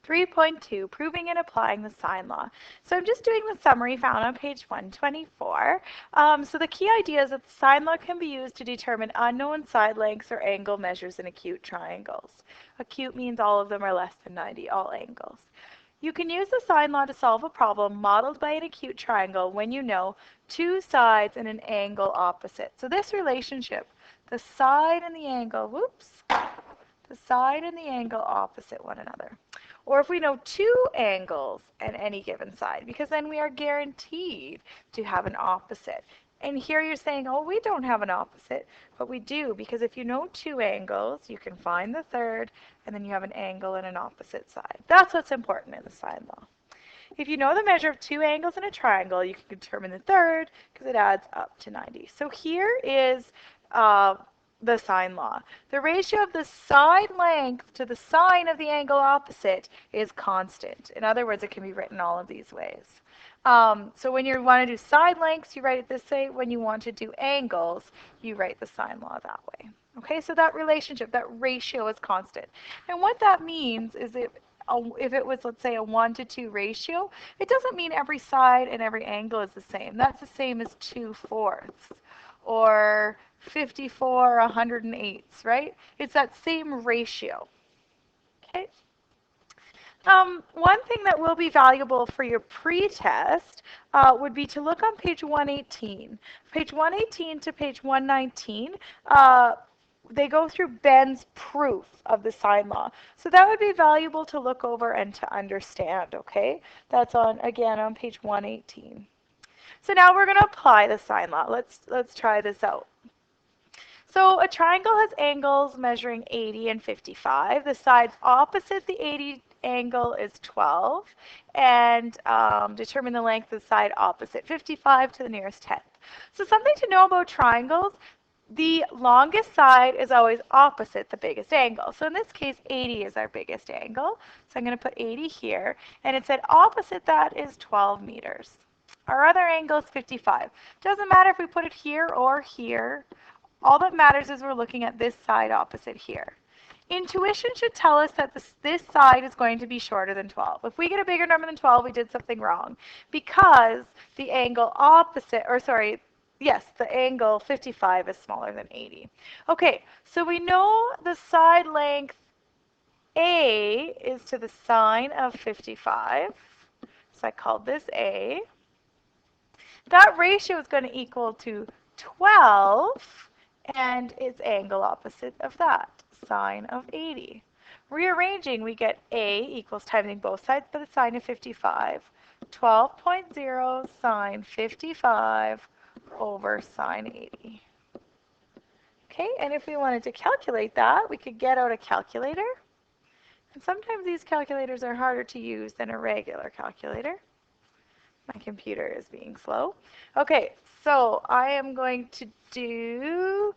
3.2, proving and applying the sine law. So I'm just doing the summary found on page 124. So the key idea is that the sine law can be used to determine unknown side lengths or angle measures in acute triangles. Acute means all of them are less than 90, all angles. You can use the sine law to solve a problem modeled by an acute triangle when you know two sides and an angle opposite. So this relationship, the side and the angle, the side and the angle opposite one another. Or if we know two angles at any given side, because then we are guaranteed to have an opposite. And here you're saying, oh, we don't have an opposite, but we do, because if you know two angles, you can find the third, and then you have an angle and an opposite side. That's what's important in the sine law. If you know the measure of two angles in a triangle, you can determine the third, because it adds up to 90. So here is the sine law. The ratio of the side length to the sine of the angle opposite is constant. In other words, it can be written all of these ways. So when you want to do side lengths, you write it this way. When you want to do angles, you write the sine law that way. Okay, so that relationship, that ratio is constant. And what that means is if it was, let's say, a 1-to-2 ratio, it doesn't mean every side and every angle is the same. That's the same as 2/4 or 54 108ths, right? It's that same ratio. Okay. One thing that will be valuable for your pre-test would be to look on page 118. Page 118 to page 119, they go through Ben's proof of the sine law. So that would be valuable to look over and to understand, okay? That's again on page 118. So now we're going to apply the sine law. Let's try this out. So a triangle has angles measuring 80 and 55. The sides opposite the 80 angle is 12, and determine the length of the side opposite 55 to the nearest tenth. So something to know about triangles, the longest side is always opposite the biggest angle. So in this case, 80 is our biggest angle. So I'm going to put 80 here, and it said opposite that is 12 meters. Our other angle is 55. Doesn't matter if we put it here or here. All that matters is we're looking at this side opposite here. Intuition should tell us that this side is going to be shorter than 12. If we get a bigger number than 12, we did something wrong, because the angle opposite, or sorry, yes, the angle 55 is smaller than 80. Okay, so we know the side length A is to the sine of 55. So I called this A. That ratio is going to equal to 12, and its angle opposite of that, sine of 80. Rearranging, we get A equals timing both sides by the sine of 55, 12.0 sine 55 over sine 80. Okay, and if we wanted to calculate that, we could get out a calculator. And sometimes these calculators are harder to use than a regular calculator. My computer is being slow. Okay, so I am going to do,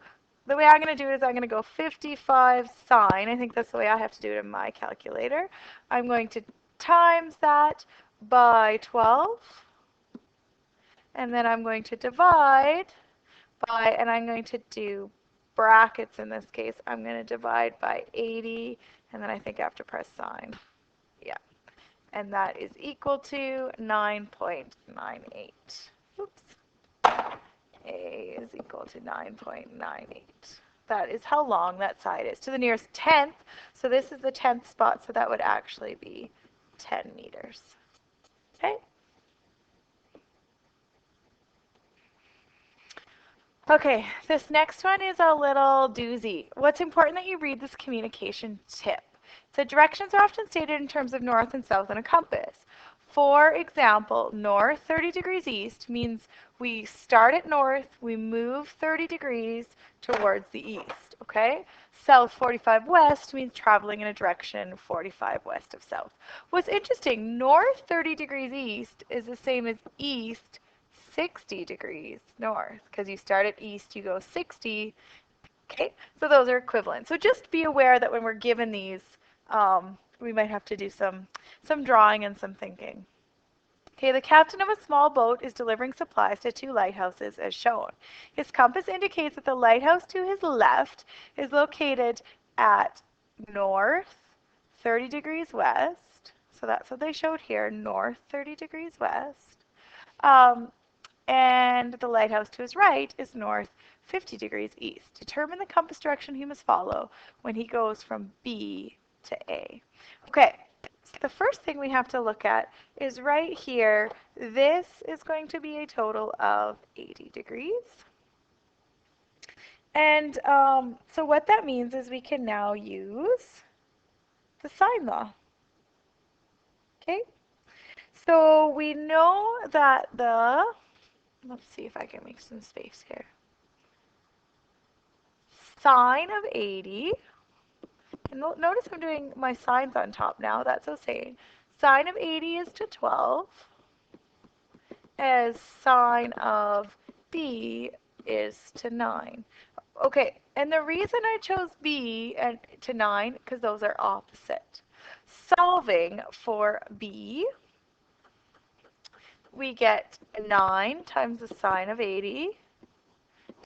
the way I'm going to do it is I'm going to go 55 sine. I think that's the way I have to do it in my calculator. I'm going to times that by 12. And then I'm going to divide by, and I'm going to do brackets in this case. I'm going to divide by 80, and then I think I have to press sine. Yeah. And that is equal to 9.98. Oops. A is equal to 9.98. That is how long that side is to the nearest tenth. So this is the 10th spot, so that would actually be 10 meters. Okay? Okay, this next one is a little doozy. What's important that you read this communication tip. So directions are often stated in terms of north and south in a compass. For example, north 30 degrees east means we start at north, we move 30 degrees towards the east, okay? South 45 west means traveling in a direction 45 west of south. What's interesting, north 30 degrees east is the same as east 60 degrees north, because you start at east, you go 60. Okay, so those are equivalent. So just be aware that when we're given these, we might have to do some drawing and some thinking. Okay, the captain of a small boat is delivering supplies to two lighthouses as shown. His compass indicates that the lighthouse to his left is located at north 30 degrees west, So that's what they showed here, north 30 degrees west. Um, and the lighthouse to his right is north 50 degrees east. Determine the compass direction he must follow when he goes from B to A. Okay, so the first thing we have to look at is right here. This is going to be a total of 80 degrees. And so what that means is we can now use the sine law. Okay, so we know that let's see if I can make some space here. Sine of 80, and notice I'm doing my sines on top now, that's okay. Sine of 80 is to 12, as sine of B is to 9. Okay, and the reason I chose B and to 9, because those are opposite. Solving for B, we get 9 times the sine of 80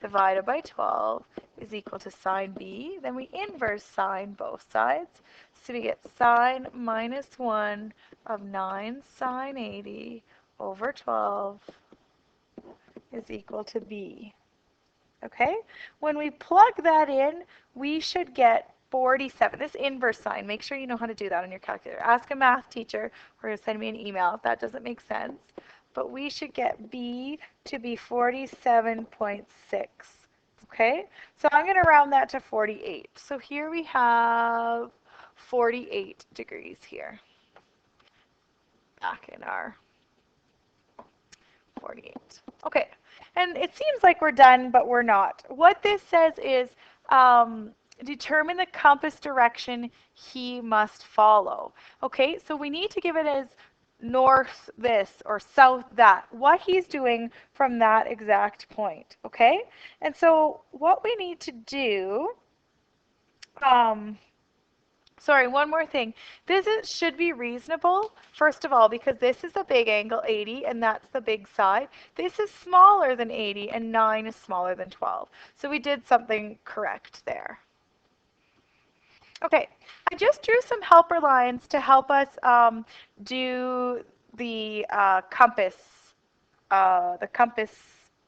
divided by 12 is equal to sine B. Then we inverse sine both sides. So we get sine minus 1 of 9 sine 80 over 12 is equal to B. Okay? When we plug that in, we should get 47. This inverse sign, make sure you know how to do that on your calculator. Ask a math teacher or send me an email if that doesn't make sense. But we should get B to be 47.6. Okay? So I'm going to round that to 48. So here we have 48 degrees here. Back in our 48. Okay, and it seems like we're done, but we're not. What this says is determine the compass direction he must follow. Okay, so we need to give it as north this or south that, what he's doing from that exact point. Okay, and so what we need to do, sorry, one more thing. This should be reasonable, first of all, because this is the big angle, 80, and that's the big side. This is smaller than 80, and 9 is smaller than 12. So we did something correct there. Okay, I just drew some helper lines to help us do the compass,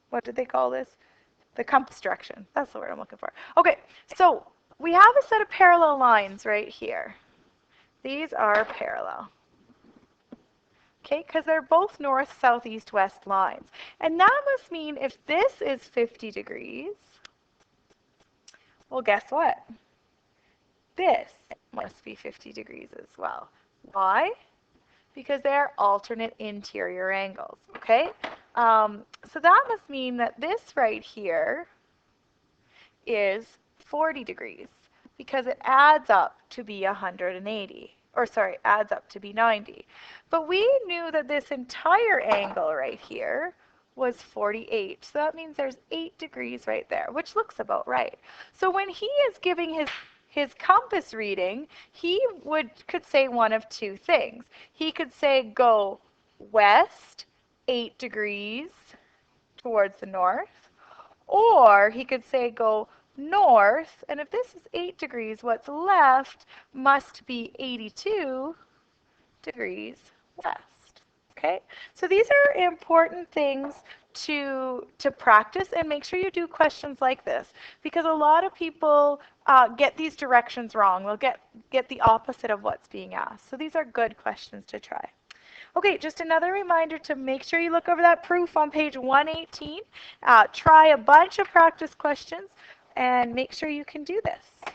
what did they call this? The compass direction. That's the word I'm looking for. Okay, so we have a set of parallel lines right here. These are parallel. Okay, because they're both north, south, east, west lines. And that must mean if this is 50 degrees, well, guess what? This must be 50 degrees as well. Why? Because they're alternate interior angles, okay? So that must mean that this right here is 40 degrees because it adds up to be 180, or sorry, adds up to be 90. But we knew that this entire angle right here was 48. So that means there's 8 degrees right there, which looks about right. So when he is giving his compass reading, he could say one of two things. He could say go west 8 degrees towards the north, or he could say go north, and if this is 8 degrees, what's left must be 82 degrees west. Okay, so these are important things to practice, and make sure you do questions like this, because a lot of people get these directions wrong. They'll get the opposite of what's being asked. So these are good questions to try. Okay, just another reminder to make sure you look over that proof on page 118. Try a bunch of practice questions and make sure you can do this.